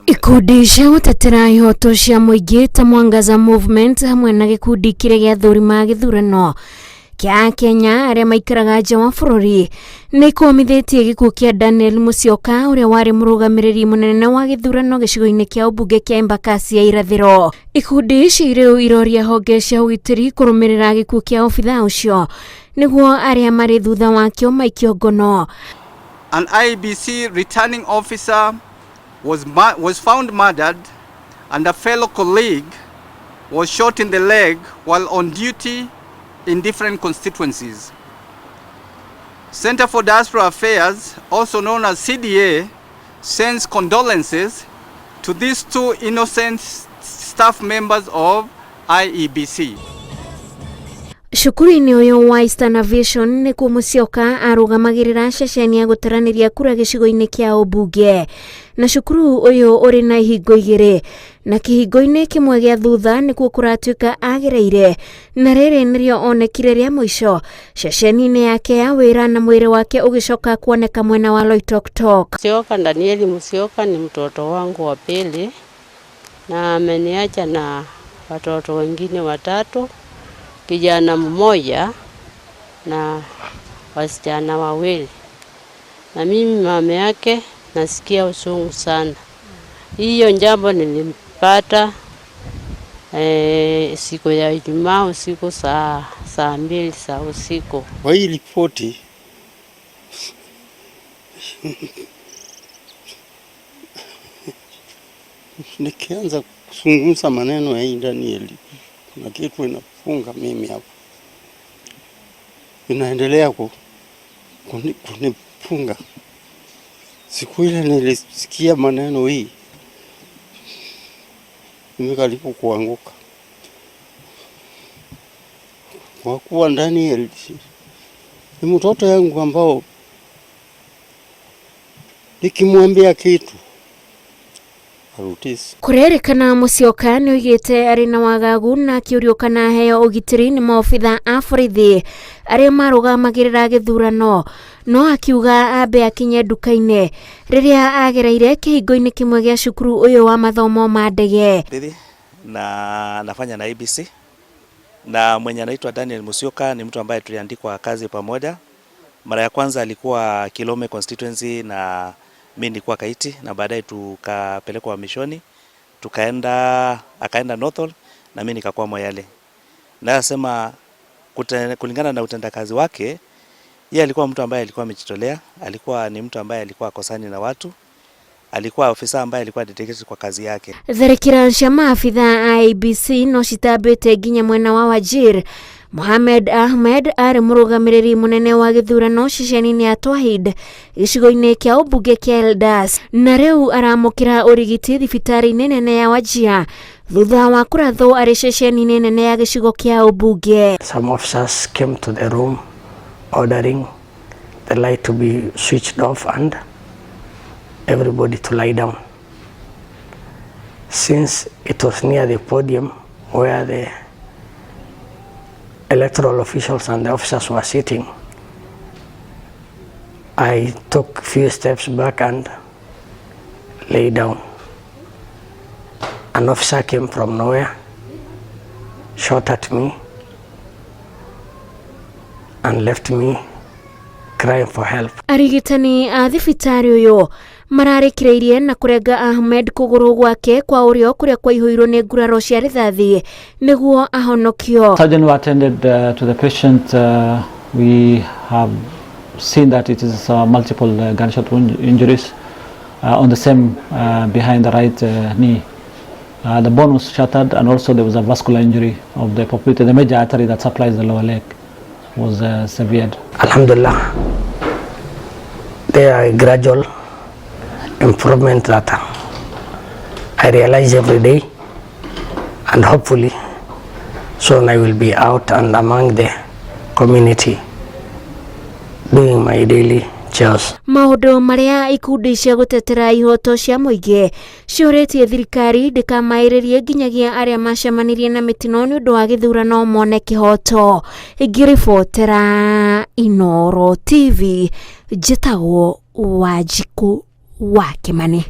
Ikundi cia gũtetera ihoto cia mũingĩ ta Mwangaza Movement hamwe na gĩkundi kĩrĩa gĩa thũrima gĩthurano kĩa Kenya arĩa maikaraga nja wa bũrũri nĩ kũmithĩtie gĩkuũ kĩa Daniel Musyoka ũrĩa warĩ mũrũgamĩrĩri mũnene wa gĩthurano gĩcigo-inĩ kĩa ũmbunge kĩa Embakasi ya irathĩro. Ikundi ici rĩu iroria honge cia ũgitĩri kũrũmĩrĩra gĩkuũ kĩa abithaa ũcio nĩguo arĩa marĩ thutha wakĩo maikio ngono. An IEBC returning officer was found murdered and a fellow colleague was shot in the leg while on duty in different constituencies. Center for Diaspora Affairs, also known as CDA, sends condolences to these two innocent staff members of IEBC. Shukuru-inĩ ũyũ wa Eastern Aviation nĩ kuo Musyoka arũgamagĩrĩra ceceni ya gũtaranĩria kura gĩcigo-inĩ kĩa ũmbunge. Na cukuru ũyũ ũrĩ na ihingo igĩrĩ na kĩhingo-inĩ kĩmwe gĩa thutha nĩkuo kũratuĩka agereire, na rĩrĩ nĩrĩo onekire rĩa mũico ceceni-inĩ yake ya wĩra na mwĩrĩ wake ũgĩcoka kuoneka mwena wa Loitoktok. Musyoka, Daniel Musyoka ni mtoto wangu wa pili na ameniacha na watoto wengine watatu, kijana mmoja na wasichana wawili, na mimi mama yake nasikia usungu sana. Hiyo jambo nilimpata siku ya Ijumaa usiku saa 2 za usiku. Kwa hii ripoti nikianza kuzungumza maneno ya Daniel na kitu inafunga mimi hapo, inaendelea kunifunga. Siku ile nilisikia maneno hii nimekaribu kuanguka, kwa kuwa Daniel ni mtoto yangu ambao nikimwambia kitu arutisi. Kũrerĩkana Musyoka nĩ oigĩte arĩ na wagagu na akĩũrio na heo ũgitĩri nĩ maobithaa a borithi arĩa marũgamagĩrĩra gĩthurano, no akiuga ambe akinye nduka-inĩ rĩrĩa agereire kĩhingo-inĩ kĩmwe gĩa cukuru ũyũ wa mathomo ma ndege. Na nafanya na IEBC na mwenye anaitwa Daniel Musyoka ni mtu ambaye tuliandikwa kazi pamoja. Mara ya kwanza alikuwa Kilome constituency na mimi nilikuwa Kaiti, na baadaye tukapelekwa mishoni, akaenda Northall na mimi nikakuwa Moyale. Na nasema kulingana na utendakazi wake, yeye alikuwa mtu ambaye alikuwa amejitolea, alikuwa ni mtu ambaye alikuwa akosani na watu, alikuwa ofisa ambaye alikuwa dedicated kwa kazi yake. Tharĩkĩra cia maabithaa IEBC no citambĩte nginya mwena wa Wajir. Mohamed Ahmed arĩ mũrũgamĩrĩri mũnene wa gĩthurano ceceni-inĩ ya Twahid gĩcigo-inĩ kĩa ũmbunge kĩa Eldas, na rĩu aramũkĩra ũrigiti thibitarĩ-inĩ nene ya Wajir thutha wa kũrathwo arĩ ceceni-inĩ nene ya gĩcigo kĩa ũmbunge. Some officers came to the room ordering the light to be switched off and everybody to lie down. Since it was near the podium where the electoral officials and the officers were sitting, I took a few steps back and lay down. An officer came from nowhere, shot at me and left me crying for help. Arigitani a thibitarĩ ũyũ mararĩkĩrĩirie na kũrenga Ahmed kũgũrũ gwake kwa ũrĩo kũrĩa kwaihũirwo nĩ nguraro cia rithathi nĩguo ahonokio. Surgeon who attended to the patient, we have seen that it is multiple gunshot injuries on the same behind the right knee. The bone was shattered and also there was a vascular injury of the popliteal. The major artery that supplies the lower leg was severed. Alhamdulillah, there are gradual improvement that I realize every day, and hopefully soon I will be out and among the community doing my daily chores. Maũndũ marĩa ikundi cia gũtetera ihoto cia mũingĩ ciũrĩtie thirikari ndĩkamaĩrĩrie nginyagia arĩa macemanirie na mĩtino nĩ ũndũ wa gĩthurano mone kĩhoto. Ingĩribotera Inooro TV, njĩtagwo Wanjikũ wa Kĩmani.